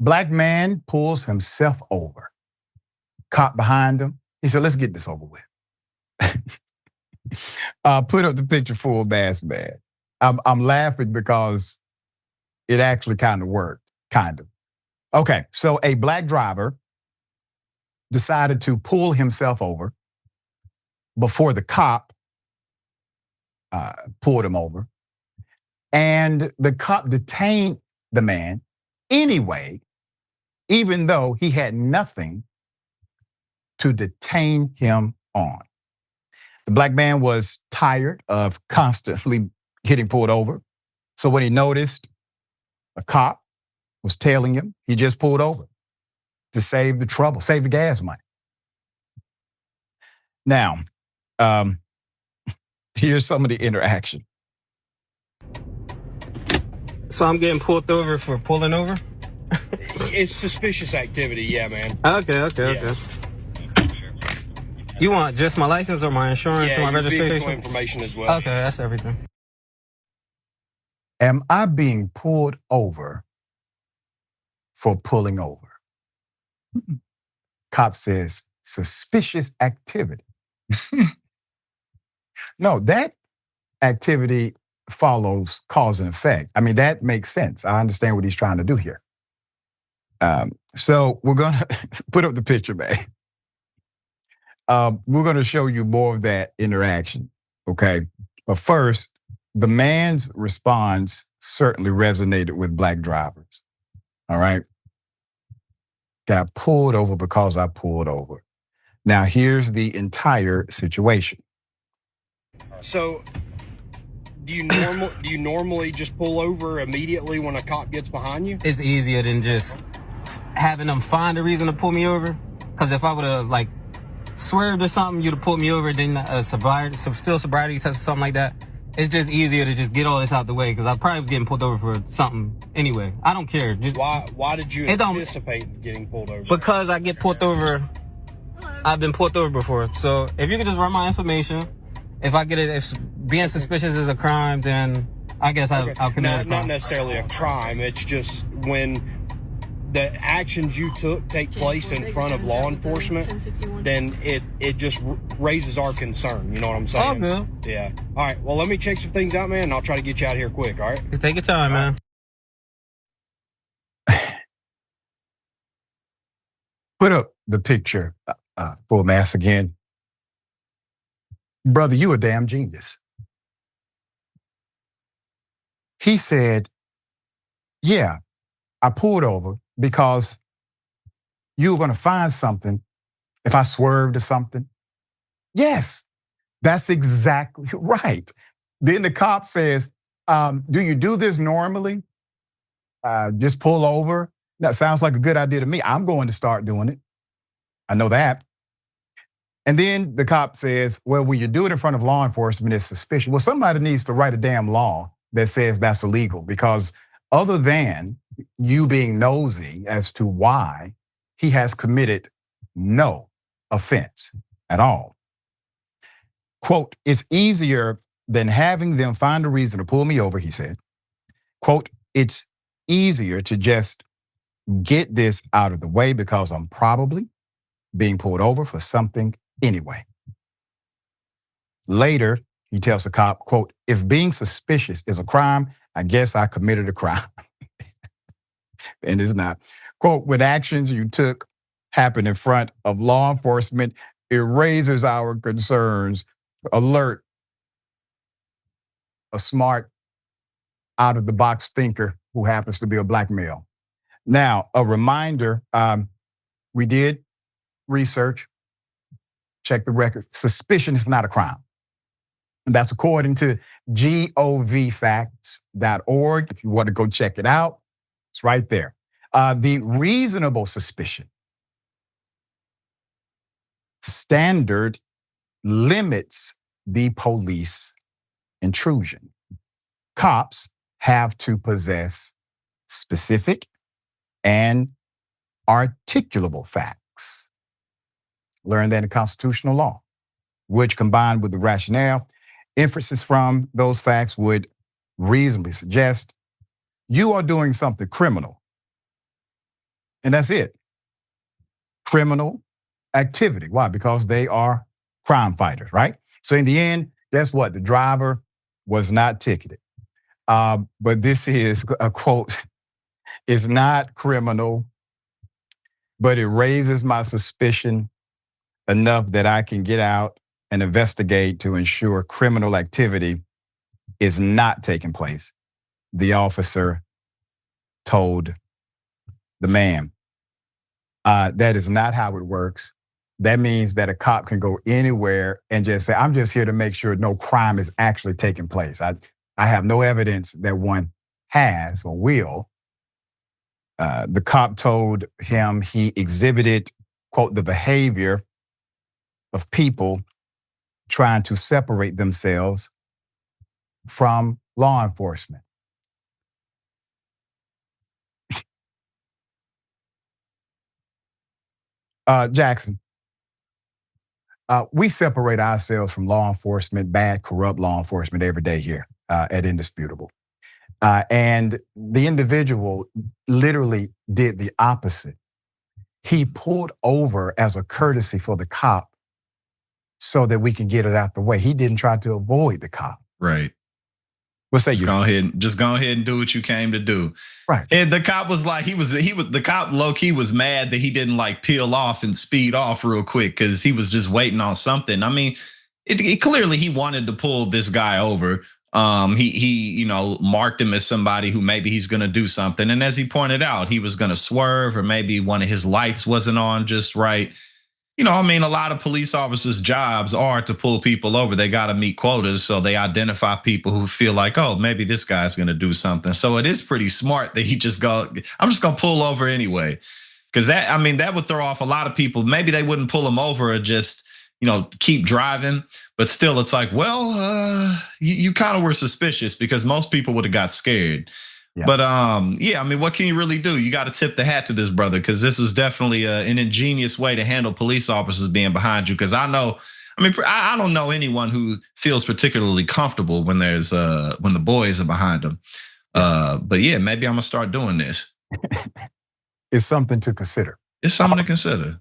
Black man pulls himself over. Cop behind him. He said, let's get this over with. Put up the picture full mask man. I'm laughing because it actually kind of worked, kind of. Okay, so a black driver decided to pull himself over before the cop pulled him over. And the cop detained the man anyway, even though he had nothing to detain him on. The black man was tired of constantly getting pulled over. So when he noticed a cop was tailing him, he just pulled over to save the trouble, save the gas money. Now, here's some of the interaction. So I'm getting pulled over for pulling over? It's suspicious activity, yeah, man. Okay. You want just my license or my insurance or my registration? Vehicle information as well. Okay, that's everything. Am I being pulled over for pulling over? Cop says, suspicious activity. No, that activity follows cause and effect. I mean, that makes sense. I understand what he's trying to do here. So we're going to put up the picture, man. We're going to show you more of that interaction, okay? But first, the man's response certainly resonated with black drivers, all right? Got pulled over because I pulled over. Now, here's the entire situation. So, do you normally just pull over immediately when a cop gets behind you? It's easier than just having them find a reason to pull me over. Because if I would have like swerved or something, you'd have pulled me over, then field sobriety test or something like that. It's just easier to just get all this out the way because I probably was getting pulled over for something anyway. I don't care. Why did you anticipate getting pulled over? Because I get pulled over. I've been pulled over before. So if you could just run my information, if I get it, if being suspicious is a crime, then I guess I'll commit a crime. Not necessarily a crime. It's just when the actions you took take place in front of law enforcement, then it just raises our concern. You know what I'm saying? All good. Yeah. All right. Well, let me check some things out, man, and I'll try to get you out of here quick. All right. Take your time, man. Put up the picture, full mass again. Brother, you a damn genius. He said, yeah, I pulled over because you were going to find something if I swerved or something. Yes, that's exactly right. Then the cop says, do you do this normally? Just pull over? That sounds like a good idea to me. I'm going to start doing it. I know that. And then the cop says, well, when you do it in front of law enforcement, it's suspicious. Well, somebody needs to write a damn law that says that's illegal, because other than you being nosy as to why, he has committed no offense at all. Quote, it's easier than having them find a reason to pull me over, he said. Quote, it's easier to just get this out of the way because I'm probably being pulled over for something anyway. Later, he tells the cop, quote, if being suspicious is a crime, I guess I committed a crime. And it's not. Quote, when actions you took happen in front of law enforcement, it raises our concerns. Alert, a smart, out-of-the-box thinker who happens to be a black male. Now, a reminder, we did research, check the record. Suspicion is not a crime. And that's according to govfacts.org. If you want to go check it out, it's right there. The reasonable suspicion standard limits the police intrusion. Cops have to possess specific and articulable facts. Learn that in constitutional law, which combined with the rationale, inferences from those facts would reasonably suggest you are doing something criminal And that's it. Criminal activity. Why? Because they are crime fighters, right? So in the end, guess what? The driver was not ticketed. But this is a quote, it's not criminal, but it raises my suspicion enough that I can get out and investigate to ensure criminal activity is not taking place, the officer told the man. That is not how it works. That means that a cop can go anywhere and just say, I'm just here to make sure no crime is actually taking place. I have no evidence that one has or will. The cop told him he exhibited, quote, the behavior of people trying to separate themselves from law enforcement. Jackson, we separate ourselves from law enforcement, bad, corrupt law enforcement every day here at Indisputable. And the individual literally did the opposite. He pulled over as a courtesy for the cop so that we can get it out the way. He didn't try to avoid the cop. Right. What say just you? Go ahead and do what you came to do. Right. And the cop was like, the cop low key was mad that he didn't like peel off and speed off real quick because he was just waiting on something. I mean, it clearly he wanted to pull this guy over. He marked him as somebody who maybe he's gonna do something. And as he pointed out, he was gonna swerve, or maybe one of his lights wasn't on just right. A lot of police officers' jobs are to pull people over. They got to meet quotas, so they identify people who feel like, oh, maybe this guy's going to do something. So it is pretty smart that he just I'm just going to pull over anyway. Because that would throw off a lot of people. Maybe they wouldn't pull him over or just, keep driving. But still, it's like, well, you kind of were suspicious because most people would have got scared. Yeah. But what can you really do? You got to tip the hat to this brother because this was definitely an ingenious way to handle police officers being behind you. Because I don't know anyone who feels particularly comfortable when when the boys are behind them. But yeah, maybe I'm gonna start doing this. It's something to consider. It's something to consider.